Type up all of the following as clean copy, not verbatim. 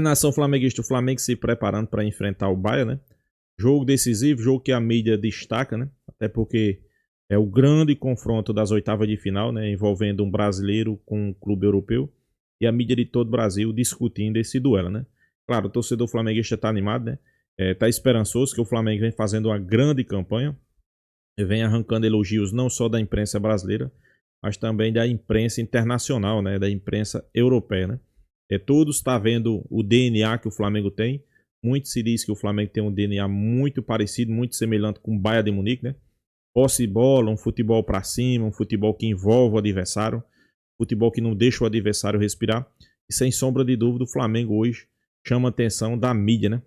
Nação flamenguista, o Flamengo se preparando para enfrentar o Bayern, né? Jogo decisivo, jogo que a mídia destaca, né? Até porque é o grande confronto das oitavas de final, né? Envolvendo um brasileiro com um clube europeu. E a mídia de todo o Brasil discutindo esse duelo, né? Claro, o torcedor flamenguista está animado, né? Tá esperançoso que o Flamengo vem fazendo uma grande campanha. Vem arrancando elogios não só da imprensa brasileira, mas também da imprensa internacional, né? Da imprensa europeia, né? Todos estão vendo o DNA que o Flamengo tem. Muito se diz que o Flamengo tem um DNA muito parecido, muito semelhante com o Bayern de Munique, né? Posse de bola, um futebol para cima, um futebol que envolve o adversário, futebol que não deixa o adversário respirar. E sem sombra de dúvida, o Flamengo hoje chama a atenção da mídia, né?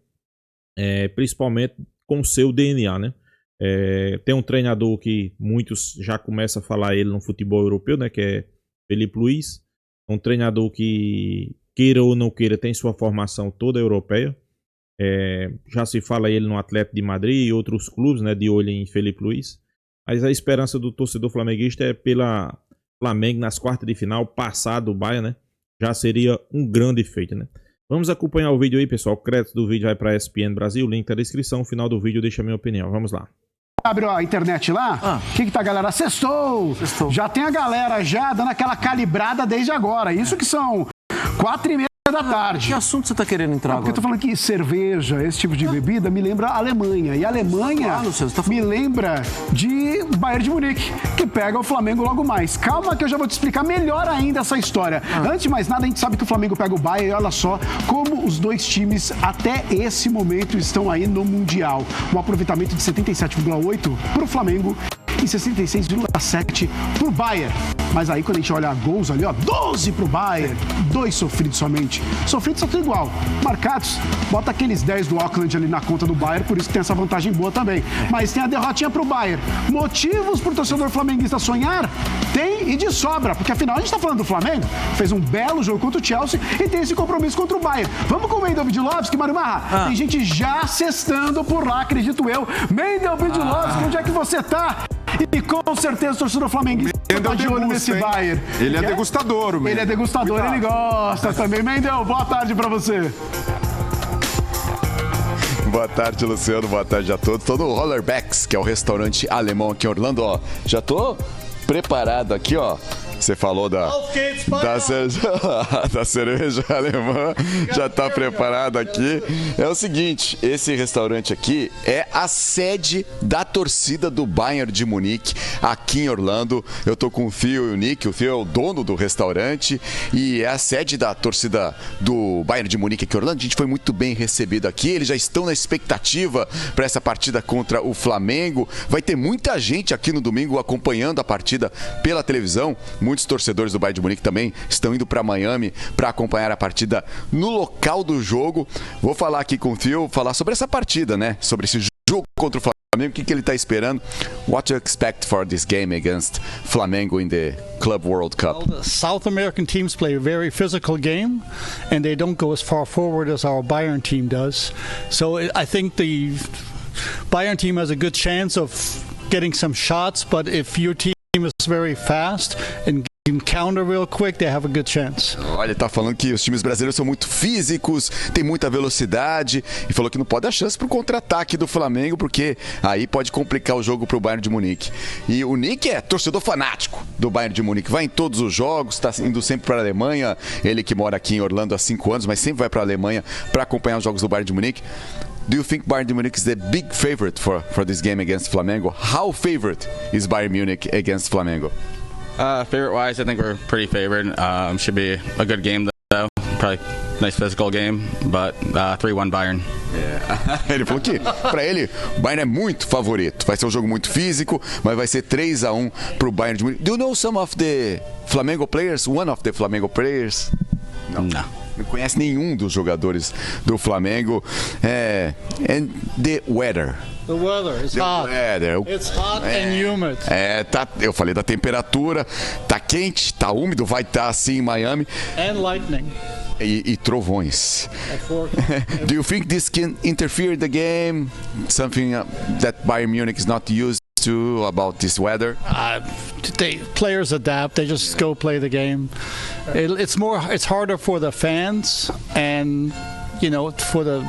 Principalmente com o seu DNA, né? Tem um treinador que muitos já começam a falar ele no futebol europeu, né? Que é Felipe Luiz. Um treinador que, queira ou não queira, tem sua formação toda europeia. Já se fala ele no Atlético de Madrid e outros clubes, né, de olho em Felipe Luiz. Mas a esperança do torcedor flamenguista é pela Flamengo nas quartas de final, passar do Bayern, né? Já seria um grande feito, né? Vamos acompanhar o vídeo aí, pessoal. O crédito do vídeo vai para a ESPN Brasil, o link tá na descrição. No final do vídeo deixa a minha opinião. Vamos lá. Abriu a internet lá? O que tá, galera? Sextou! Já tem a galera já dando aquela calibrada desde agora. Isso que são 4h30 da tarde. Que assunto você tá querendo entrar agora? Porque eu tô falando que cerveja, esse tipo de bebida, me lembra a Alemanha. E a Alemanha me lembra de Bayern de Munique, que pega o Flamengo logo mais. Calma que eu já vou te explicar melhor ainda essa história. Antes de mais nada, a gente sabe que o Flamengo pega o Bayern e olha só como os dois times até esse momento estão aí no Mundial. Um aproveitamento de 77,8 pro Flamengo e 66,7 pro Bayern. Mas aí quando a gente olha gols ali, ó, 12 pro Bayern, 2 sofridos somente. Sofridos são tudo igual. Marcados, bota aqueles 10 do Auckland ali na conta do Bayern, por isso que tem essa vantagem boa também. Mas tem a derrotinha pro Bayern. Motivos pro torcedor flamenguista sonhar? Tem e de sobra, porque afinal a gente tá falando do Flamengo, fez um belo jogo contra o Chelsea e tem esse compromisso contra o Bayern. Vamos com o Mendel Vidlovski, Mário Marra? Tem gente já cestando por lá, acredito eu. Mendel Vidlovski, onde é que você tá? E com certeza o torcedor flamenguista tá de olho nesse Bayern. Ele é degustador, o Mendel. Ele é degustador, cuidado. Ele gosta também. Mendel, boa tarde pra você. Boa tarde, Luciano. Boa tarde a todos. Tô no Rollerbacks, que é o restaurante alemão aqui em Orlando, ó. Já tô preparado aqui, ó. Você falou da cerveja alemã, já tá preparado aqui. É o seguinte, esse restaurante aqui é a sede da torcida do Bayern de Munique, aqui em Orlando. Eu tô com o Fio e o Nick, o Fio é o dono do restaurante e é a sede da torcida do Bayern de Munique aqui em Orlando. A gente foi muito bem recebido aqui, eles já estão na expectativa para essa partida contra o Flamengo. Vai ter muita gente aqui no domingo acompanhando a partida pela televisão. Muitos torcedores do Bayern de Munique também estão indo para Miami para acompanhar a partida no local do jogo. Vou falar aqui com o Phil, falar sobre essa partida, né? Sobre esse jogo contra o Flamengo, o que ele está esperando. What to expect for this game against Flamengo in the Club World Cup? Well, the South American teams play a very physical game, and they don't go as far forward as our Bayern team does. So I think the Bayern team has a good chance of getting some shots, but if your team is very fast and can counter real quick, they have a good chance. Olha, ele tá falando que os times brasileiros são muito físicos, tem muita velocidade e falou que não pode dar chance pro contra-ataque do Flamengo, porque aí pode complicar o jogo pro Bayern de Munique. E o Nick é torcedor fanático do Bayern de Munique, vai em todos os jogos, tá indo sempre para a Alemanha, ele que mora aqui em Orlando há 5 anos, mas sempre vai para a Alemanha para acompanhar os jogos do Bayern de Munique. Do you think Bayern Munich is the big favorite for this game against Flamengo? How favorite is Bayern Munich against Flamengo? Favorite-wise, I think we're pretty favored. Should be a good game, though. Probably nice physical game, but 3-1 Bayern. Ele falou que, pra ele, o Bayern é muito favorito. Vai ser um jogo muito físico, mas vai ser 3-1 pro Bayern de Munique. Do you know some of the Flamengo players? One of the Flamengo players? No. Não conhece nenhum dos jogadores do Flamengo. And the weather. The weather is hot. It's hot and humid. Eu falei da temperatura. Tá quente, tá úmido, vai estar assim em Miami. And lightning. E trovões. Do you think this can interfere the game? Something that Bayern Munich is not used too about this weather? Players adapt. They just go play the game. It's harder for the fans and for the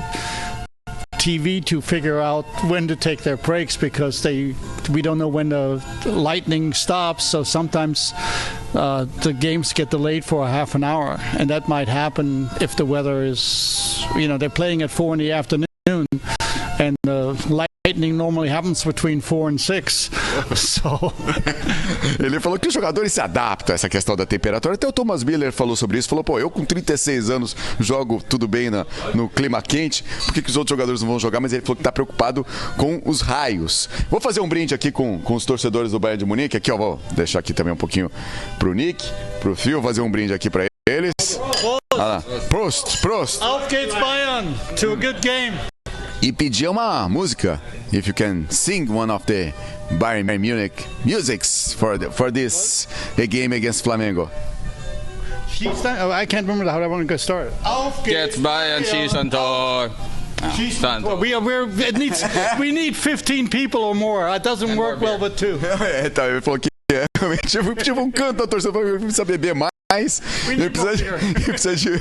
TV to figure out when to take their breaks because we don't know when the lightning stops. So sometimes the games get delayed for a half an hour, and that might happen if the weather is, they're playing at 4 in the afternoon, and lightning normally happens between 4 and 6. So... Ele falou que os jogadores se adaptam a essa questão da temperatura. Até o Thomas Miller falou sobre isso. Falou, eu com 36 anos jogo tudo bem no clima quente. Por que os outros jogadores não vão jogar? Mas ele falou que está preocupado com os raios. Vou fazer um brinde aqui com os torcedores do Bayern de Munique. Aqui, vou deixar aqui também um pouquinho pro Nick, pro Phil, fazer um brinde aqui para eles. Prost! Auf geht's Bayern! To a good game! E pedir uma música. If you can sing one of the Bayern Munich musics for this game against Flamengo. I can't remember how I want to get started. Auf geht's Bayern, schieß ein Tor. We need 15 people or more. It doesn't work well with 2. Então, ele falou que tipo um canto da torcida, precisa beber mais. Ele precisa de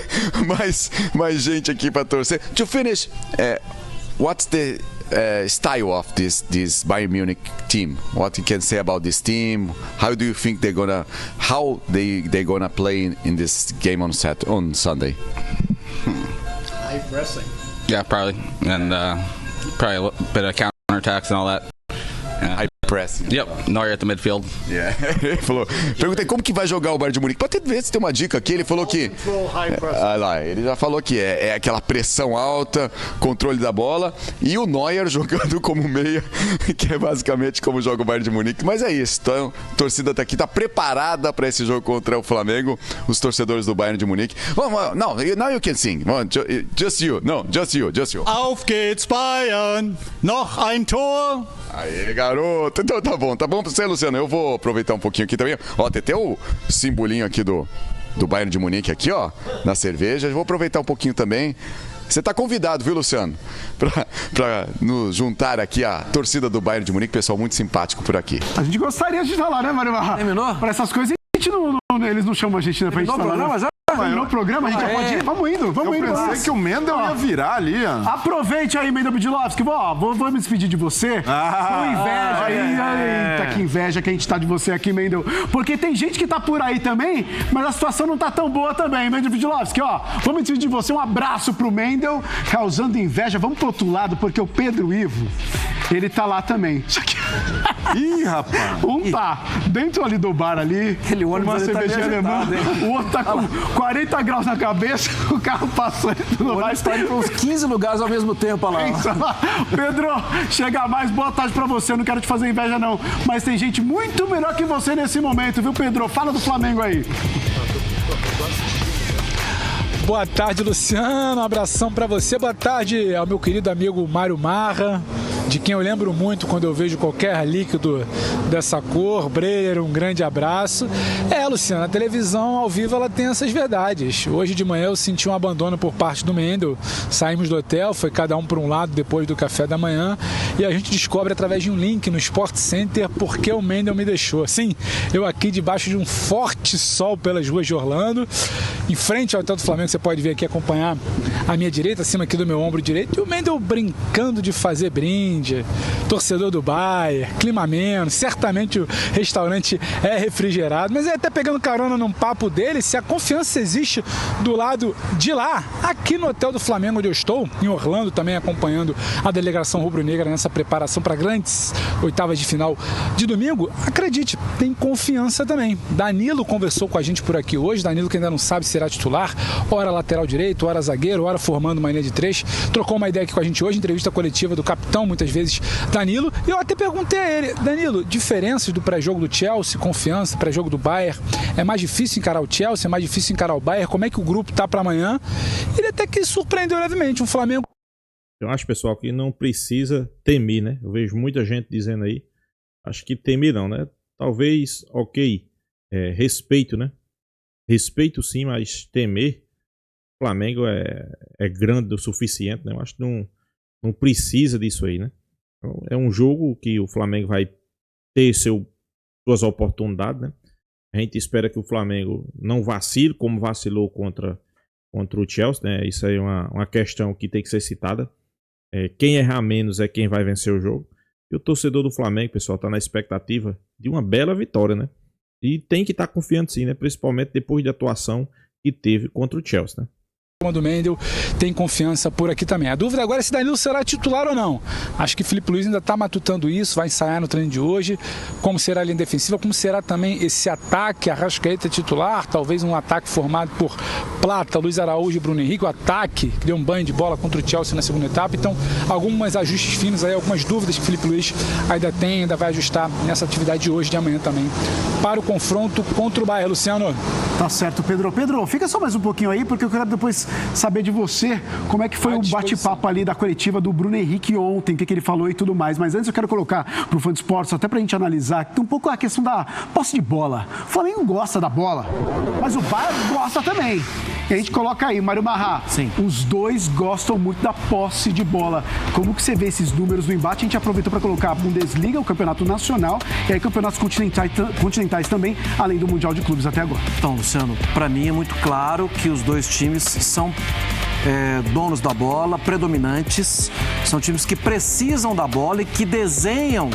mais gente aqui para torcer. To finish, what's the style of this Bayern Munich team? What you can say about this team? How do you think they're gonna play in this game on Sunday? High pressing. Yeah, probably, and probably a bit of counterattacks and all that. High press. Yep, Neuer at the midfield. Yeah. Ele falou, perguntei como que vai jogar o Bayern de Munique. Pode ver se tem uma dica aqui. Ele falou que ele já falou que é aquela pressão alta, controle da bola, e o Neuer jogando como meia, que é basicamente como joga o Bayern de Munique. Mas é isso. Então, a torcida tá aqui, tá preparada para esse jogo contra o Flamengo, os torcedores do Bayern de Munique. Vamos, não, now you can sing. Just you. Auf geht's Bayern, noch ein Tor. Aê, garoto. Então tá bom pra você, Luciano. Eu vou aproveitar um pouquinho aqui também. Tem até o simbolinho aqui do Bayern de Munique aqui, na cerveja. Vou aproveitar um pouquinho também. Você tá convidado, viu, Luciano? Pra nos juntar aqui a torcida do Bayern de Munique, pessoal muito simpático por aqui. A gente gostaria de falar, né, Mário Barra? Terminou? Para essas coisas, eles não chamam a gente, né, pra gente falar. Programa, já? Terminou o programa, a gente já pode ir? Vamos indo. Eu pensei que o Mendel ia virar ali, ó. Aproveite aí, Mendel Bidlovski. Vou me despedir de você. Com inveja aí. Eita, que inveja que a gente tá de você aqui, Mendel. Porque tem gente que tá por aí também, mas a situação não tá tão boa também, Mendel Bidlovski. Vou me despedir de você. Um abraço pro Mendel, causando inveja. Vamos pro outro lado, porque o Pedro Ivo, ele tá lá também. Ih, rapaz. Um tá dentro ali do bar ali, Aquele ônibus uma cervejinha alemã. O outro tá com 40 graus na cabeça, o carro passando. O ônibus tá indo para uns 15 lugares ao mesmo tempo, olha lá. Pedro, chega mais. Boa tarde pra você. Eu não quero te fazer inveja, não. Mas tem gente muito melhor que você nesse momento, viu, Pedro? Fala do Flamengo aí. Boa tarde, Luciano. Um abração pra você. Boa tarde ao meu querido amigo Mário Marra, de quem eu lembro muito quando eu vejo qualquer líquido dessa cor. Breyer, um grande abraço. Luciano, a televisão ao vivo ela tem essas verdades. Hoje de manhã eu senti um abandono por parte do Mendel. Saímos do hotel, foi cada um para um lado depois do café da manhã e a gente descobre através de um link no Sport Center por que o Mendel me deixou. Sim, eu aqui debaixo de um forte sol pelas ruas de Orlando, em frente ao hotel do Flamengo, você pode ver aqui, acompanhar à minha direita, acima aqui do meu ombro direito, e o Mendel brincando de fazer brinde, torcedor do Bayern, clima ameno, certamente o restaurante é refrigerado, mas é até pegando carona num papo dele, se a confiança existe do lado de lá, aqui no hotel do Flamengo onde eu estou, em Orlando, também acompanhando a delegação rubro-negra nessa preparação para grandes oitavas de final de domingo, acredite, tem confiança também. Danilo conversou com a gente por aqui hoje, Danilo que ainda não sabe se será titular, ora lateral direito, ora zagueiro, ora formando uma linha de 3, trocou uma ideia aqui com a gente hoje, entrevista coletiva do capitão, muitas vezes Danilo, e eu até perguntei a ele, Danilo, diferenças do pré-jogo do Chelsea, confiança, pré-jogo do Bayern, é mais difícil encarar o Chelsea, é mais difícil encarar o Bayern, como é que o grupo tá para amanhã? Ele até que surpreendeu levemente, um Flamengo. Eu acho, pessoal, que não precisa temer, né? Eu vejo muita gente dizendo aí, acho que temer não, né? Talvez, ok, respeito, né? Respeito sim, mas temer, o Flamengo é grande o suficiente, né? Eu acho que não precisa disso aí, né? É um jogo que o Flamengo vai ter suas oportunidades, né? A gente espera que o Flamengo não vacile, como vacilou contra o Chelsea, né? Isso aí é uma questão que tem que ser citada. Quem errar menos é quem vai vencer o jogo. E o torcedor do Flamengo, pessoal, está na expectativa de uma bela vitória, né? E tem que estar confiante sim, né? Principalmente depois da atuação que teve contra o Chelsea, né? Do Mendel tem confiança por aqui também. A dúvida agora é se Danilo será titular ou não. Acho que Felipe Luiz ainda está matutando isso, vai ensaiar no treino de hoje. Como será a linha defensiva, como será também esse ataque, Arrascaeta titular, talvez um ataque formado por Plata, Luiz Araújo e Bruno Henrique, o ataque que deu um banho de bola contra o Chelsea na segunda etapa. Então, alguns ajustes finos aí, algumas dúvidas que Felipe Luiz ainda vai ajustar nessa atividade de hoje, de amanhã também, para o confronto contra o Bayern. Luciano. Tá certo, Pedro. Pedro, fica só mais um pouquinho aí, porque eu quero depois saber de você como é que foi o bate-papo ali da coletiva do Bruno Henrique ontem, o que ele falou e tudo mais. Mas antes eu quero colocar pro Fã de Esportes, até pra gente analisar, um pouco a questão da posse de bola. O Flamengo gosta da bola, mas o Bayern gosta também. E a gente coloca aí, Mário Marrá. Sim. Os dois gostam muito da posse de bola. Como que você vê esses números no embate? A gente aproveitou para colocar a Bundesliga, o Campeonato Nacional, e aí campeonatos continentais também, além do Mundial de Clubes até agora. Então, Luciano, para mim é muito claro que os dois times são donos da bola, predominantes, são times que precisam da bola e que desenham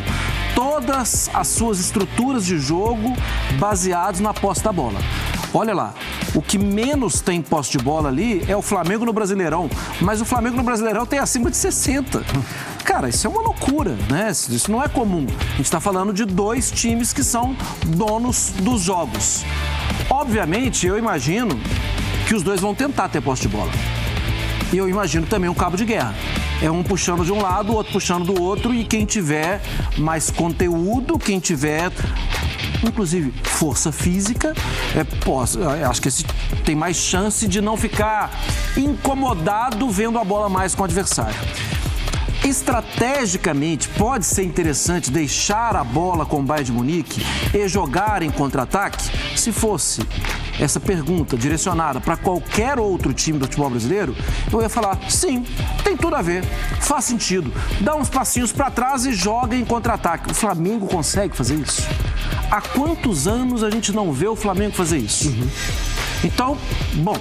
todas as suas estruturas de jogo baseados na posse da bola. Olha lá, o que menos tem posse de bola ali é o Flamengo no Brasileirão, mas o Flamengo no Brasileirão tem acima de 60. Cara, isso é uma loucura, né? Isso não é comum. A gente está falando de dois times que são donos dos jogos. Obviamente, eu imagino que os dois vão tentar ter posse de bola. E eu imagino também um cabo de guerra. É um puxando de um lado, o outro puxando do outro, e quem tiver mais conteúdo, quem tiver, inclusive, força física, acho que esse tem mais chance de não ficar incomodado vendo a bola mais com o adversário. Estrategicamente, pode ser interessante deixar a bola com o Bayern de Munique e jogar em contra-ataque? Se fosse essa pergunta direcionada para qualquer outro time do futebol brasileiro, eu ia falar, sim, tem tudo a ver, faz sentido. Dá uns passinhos para trás e joga em contra-ataque. O Flamengo consegue fazer isso? Há quantos anos a gente não vê o Flamengo fazer isso? Então, bom,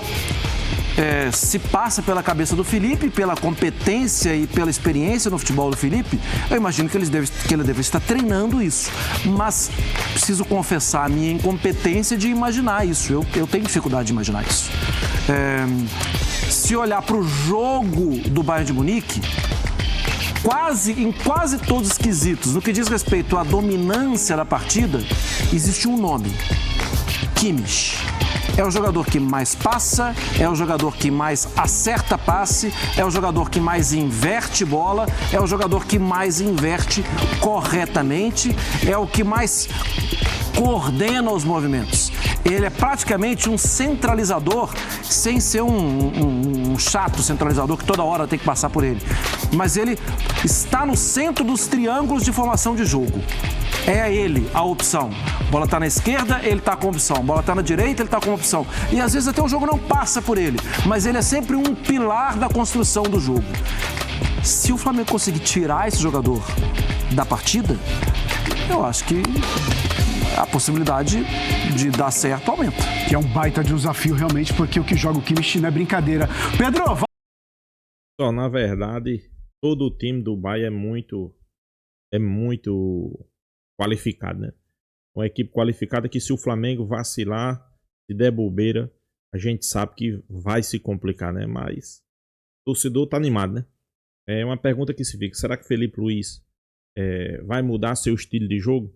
se passa pela cabeça do Felipe, pela competência e pela experiência no futebol do Felipe, eu imagino que ele deve estar treinando isso. Mas preciso confessar a minha incompetência de imaginar isso. Eu tenho dificuldade de imaginar isso. Se olhar para o jogo do Bayern de Munique, em quase todos os quesitos, no que diz respeito à dominância da partida, existe um nome: Kimmich. É o jogador que mais passa, é o jogador que mais acerta passe, é o jogador que mais inverte bola, é o jogador que mais inverte corretamente, é o que mais coordena os movimentos. Ele é praticamente um centralizador, sem ser um chato centralizador que toda hora tem que passar por ele. Mas ele está no centro dos triângulos de formação de jogo. É ele a opção. Bola está na esquerda, ele está com opção. Bola está na direita, ele está com opção. E às vezes até o jogo não passa por ele, mas ele é sempre um pilar da construção do jogo. Se o Flamengo conseguir tirar esse jogador da partida, eu acho que a possibilidade de dar certo aumenta. Que é um baita desafio realmente, porque o que joga o Kimmich não é brincadeira. Pedro, na verdade, todo o time do Bayern é muito qualificado, né? Uma equipe qualificada que, se o Flamengo vacilar, se der bobeira, a gente sabe que vai se complicar, né? Mas o torcedor tá animado, né? É uma pergunta que se fica: será que Felipe Luiz vai mudar seu estilo de jogo?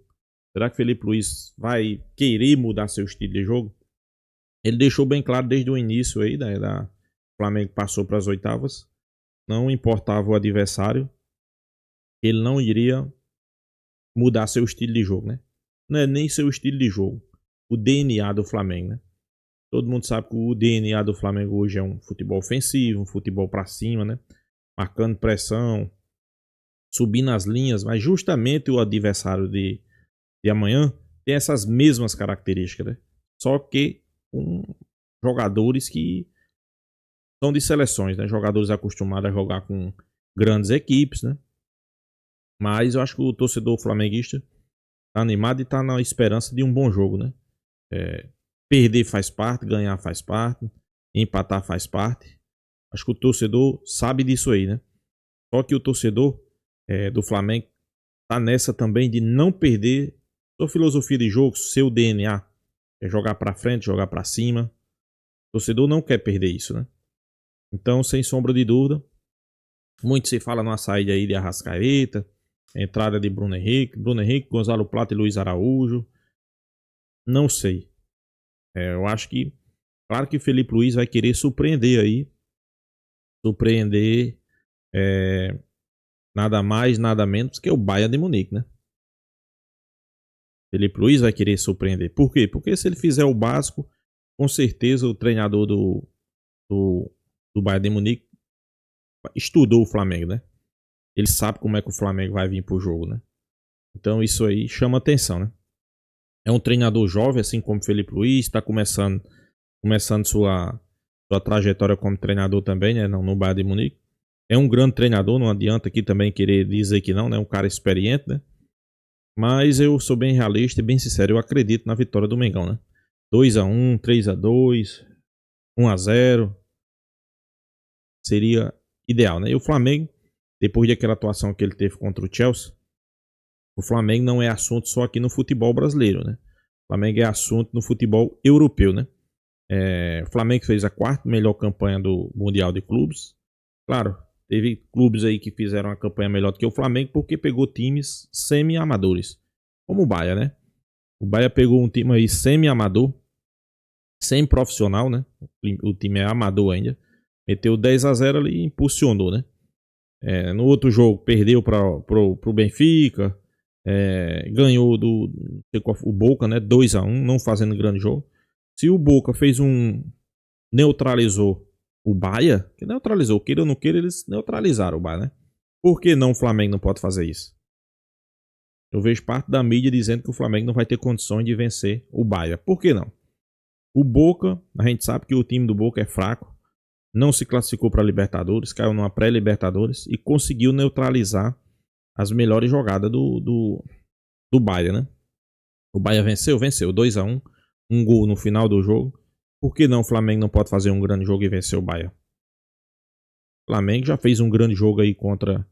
Será que Felipe Luiz vai querer mudar seu estilo de jogo? Ele deixou bem claro desde o início aí, o Flamengo passou para as oitavas, não importava o adversário, ele não iria mudar seu estilo de jogo, né? Não é nem seu estilo de jogo, o DNA do Flamengo, né? Todo mundo sabe que o DNA do Flamengo hoje é um futebol ofensivo, um futebol para cima, né? Marcando pressão, subindo as linhas, mas justamente o adversário de amanhã tem essas mesmas características, né? Só que com jogadores que são de seleções, né? Jogadores acostumados a jogar com grandes equipes, né? Mas eu acho que o torcedor flamenguista Tá animado e tá na esperança de um bom jogo, né? Perder faz parte, ganhar faz parte, empatar faz parte. Acho que o torcedor sabe disso aí, né? Só que o torcedor do Flamengo tá nessa também de não perder sua filosofia de jogo, seu DNA. É jogar pra frente, jogar pra cima. O torcedor não quer perder isso, né? Então, sem sombra de dúvida, muito se fala numa saída aí de Arrascaeta, entrada de Bruno Henrique, Gonzalo Plata e Luiz Araújo. Não sei. Eu acho que, claro que Felipe Luiz vai querer surpreender aí. Surpreender nada mais, nada menos que o Bayern de Munique, né? Felipe Luiz vai querer surpreender. Por quê? Porque se ele fizer o básico, com certeza o treinador do Bayern de Munique estudou o Flamengo, né? Ele sabe como é que o Flamengo vai vir pro jogo, né? Então isso aí chama atenção, né? É um treinador jovem, assim como Felipe Luiz, está começando sua trajetória como treinador também, né? No Bayern de Munique. É um grande treinador, não adianta aqui também querer dizer que não, né? Um cara experiente, né? Mas eu sou bem realista e bem sincero, eu acredito na vitória do Mengão, né? 2-1, 3-2, 1-0. Seria ideal, né? E o Flamengo, depois daquela atuação que ele teve contra o Chelsea, o Flamengo não é assunto só aqui no futebol brasileiro, né? O Flamengo é assunto no futebol europeu, né? O Flamengo fez a 4ª melhor campanha do Mundial de Clubes. Claro, teve clubes aí que fizeram uma campanha melhor do que o Flamengo porque pegou times semi-amadores, como o Bahia, né? O Bahia pegou um time aí semi-amador, semi-profissional, né? O time é amador ainda. Meteu 10-0 ali e impulsionou, né? No outro jogo perdeu pro Benfica, ganhou o Boca, né? 2-1, não fazendo grande jogo. Se o Boca neutralizou o Bahia, que neutralizou, queira ou não queira, eles neutralizaram o Bahia, né? Por que não o Flamengo não pode fazer isso? Eu vejo parte da mídia dizendo que o Flamengo não vai ter condições de vencer o Bahia. Por que não? O Boca, a gente sabe que o time do Boca é fraco, não se classificou para Libertadores, caiu numa pré-Libertadores e conseguiu neutralizar as melhores jogadas do Bahia, né? O Bahia venceu 2-1, um gol no final do jogo. Por que não o Flamengo não pode fazer um grande jogo e vencer o Bahia? O Flamengo já fez um grande jogo aí contra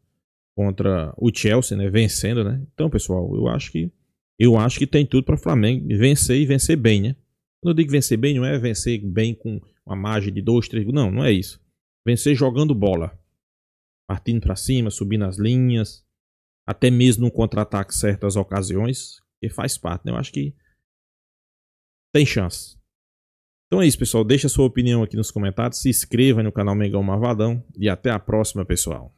o Chelsea, né? Vencendo, né? Então, pessoal, eu acho que tem tudo para o Flamengo vencer e vencer bem, né? Quando eu digo vencer bem, não é vencer bem com uma margem de 2, 3 gols. Não é isso. Vencer jogando bola. Partindo para cima, subindo as linhas. Até mesmo no contra-ataque certas ocasiões. Que faz parte, né? Eu acho que tem chance. Então é isso, pessoal. Deixa a sua opinião aqui nos comentários. Se inscreva no canal Mengão Marvadão. E até a próxima, pessoal.